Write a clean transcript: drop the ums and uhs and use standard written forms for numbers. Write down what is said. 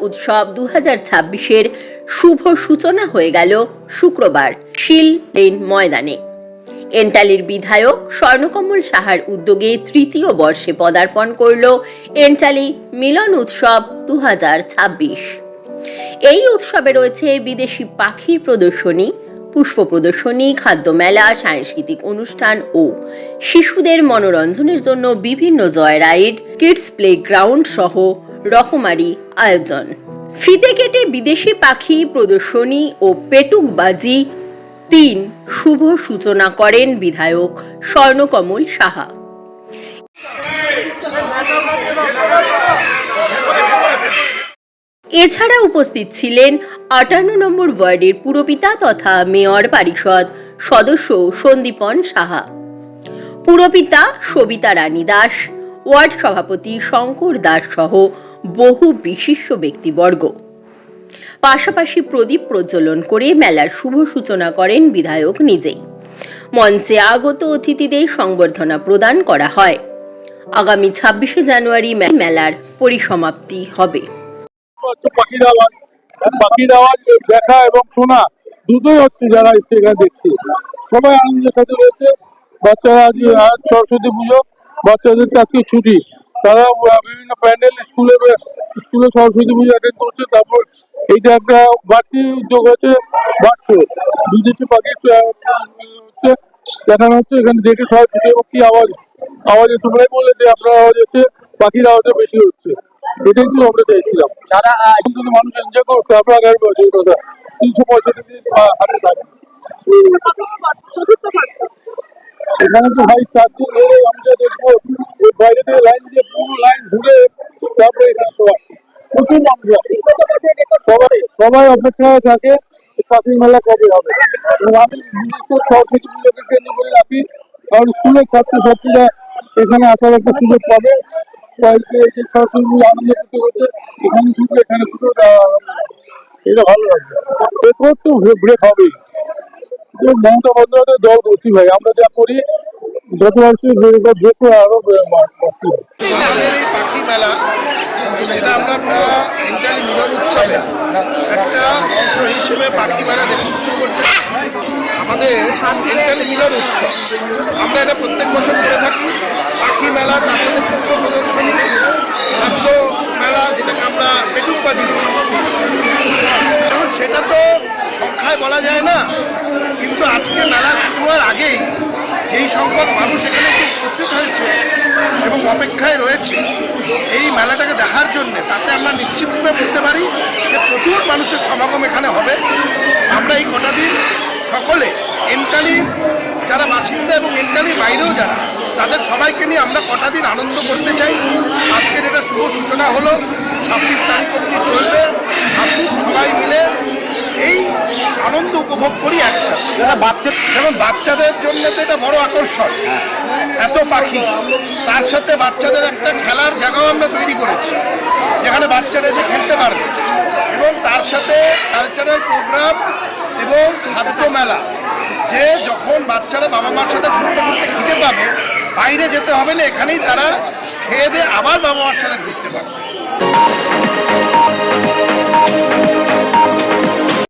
উৎসব 2026-এর শুভ সূচনা হয়ে গেল শুক্রবার শিল লেন ময়দানে। এন্টালির বিধায়ক স্বর্ণকমল সাহার উদ্যোগে তৃতীয় বর্ষে পদার্পণ করল এন্টালি মিলন উৎসব 2026। এই উৎসবে রয়েছে বিদেশি পাখির প্রদর্শনী, পুষ্প প্রদর্শনী, খাদ্য মেলা, সাংস্কৃতিক অনুষ্ঠান ও শিশুদের মনোরঞ্জনের জন্য বিভিন্ন joy ride, kids playground সহ রকমারি আয়োজন। ফিতে কেটে বিদেশি পাখি প্রদর্শনী ও পেটুকবাজি 3 শুভ সূচনা করেন বিধায়ক স্বর্ণকমল সাহা। এছাড়া উপস্থিত ছিলেন 58 নম্বর ওয়ার্ডের পুরপিতা তথা মেয়র পরিষদ সদস্য সন্দীপন সাহা, পুরপিতা সবিতা রানী দাস, ওয়ার্ড সভাপতি শঙ্কর দাস সহ বহু বিশিষ্ট ব্যক্তিবর্গ। পাশাপাশি প্রদীপ প্রজ্বলন করে মেলার শুভ সূচনা করেন বিধায়ক নিজেই। মঞ্চে আগত অতিথিদের সংবর্ধনা প্রদান করা হয়। আগামী 26শে জানুয়ারি মেলার পরিসমাপ্তি হবে। পাখির আওয়াজ দেখা এবং শোনা দুটোই হচ্ছে, যারা এখানে দেখছে সবাই আনন্দের সাথে রয়েছে। বাচ্চারা আজ সরস্বতী পুজো, বাচ্চাদের আজকে ছুটি, তারা বিভিন্ন প্যান্ডেল স্কুলে সরস্বতী পুজো অ্যাটেন্ড করছে। তারপর এইটা একটা বাড়তি উদ্যোগ হচ্ছে, বাড়ছে বিদেশি পাখি হচ্ছে দেখানো হচ্ছে। এখানে দেখে সবাই ছুটে কি আওয়াজে তোমরাই বললে যে আপনার আওয়াজ হচ্ছে, পাখির আওয়াজটা বেশি হচ্ছে। এটাই তো আমরা চাইছিলাম, যারা মানুষ এনজয় করছে। আমরা 11 বছর কথা 365 দিন হাতে থাকে। এখানে তো ভাই 4 দিন ধরে আমরা দেখবো বাইরে থেকে লাইন দিয়ে পুরো লাইন ঘুরে তারপরে এখানে প্রচুর মানুষ সবাই অপেক্ষায় থাকে পাখির মেলা কবে হবে। এবং আমি বিশেষ করে সরস্বতী পুজোকে কেন্দ্র করে রাখি, কারণ স্কুলের ছাত্রছাত্রীরা এখানে আসার একটা সুযোগ পাবে। সরস্বতী পুজো আনন্দ করতে করতে এখানে শুধু এটা ভালো লাগবে। এরপর তো ব্রেক হবেই। মমতা বন্দ্যোপাধ্যায়ের দল করছি ভাই, আমরা যা করি যত আসছে ব্রেক করে আরো আমাদের এই পাখি মেলা, এটা আমরা এন্টালি মিলন উৎসবে একটা অংশ হিসেবে পাখি মেলা দেখতে শুরু করছে। আমাদের এন্টালি মিলন উৎসব আমরা এটা প্রত্যেক বছর করে থাকি। পাখি মেলা, তার সাথে পুষ্প প্রদর্শনী, খাদ্য মেলা, যেটাকে আমরা পেটুকবাজি বলি। কারণ সেটা তো সংখ্যায় বলা যায় না, কিন্তু আজকে মেলা শুরু হওয়ার আগেই যেই সংখ্যক মানুষ এখানে উপস্থিত হয়েছে এবং অপেক্ষায় রয়েছে এই মেলাটাকে দেখার জন্য, তাতে আমরা নিশ্চিতভাবে বলতে পারি যে প্রচুর মানুষের সমাগম এখানে হবে। আমরা এই কটা দিন সকলে এন্টালির যারা বাসিন্দা এবং এন্টালির বাইরেও যারা, তাদের সবাইকে নিয়ে আমরা কটা দিন আনন্দ করতে চাই। আজকের এটা শুভ সূচনা হলো, 26 তারিখ অবধি চলবে। আসুন সবাই মিলে এই আনন্দ উপভোগ করি একসাথে। যেমন বাচ্চাদের জন্য তো এটা বড় আকর্ষণ, এত পাখি, তার সাথে বাচ্চাদের একটা খেলার জায়গাও আমরা তৈরি করেছি, যেখানে বাচ্চারা এসে খেলতে পারবে, এবং তার সাথে কালচারাল প্রোগ্রাম এবং খাদ্য মেলা। যে যখন বাচ্চারা বাবা মার সাথে ঘুরতে ঘুরতে খিদে পাবে, বাইরে যেতে হবে না, এখানেই তারা খেয়ে দিয়ে আবার বাবা মার সাথে ঘুরতে পারবে।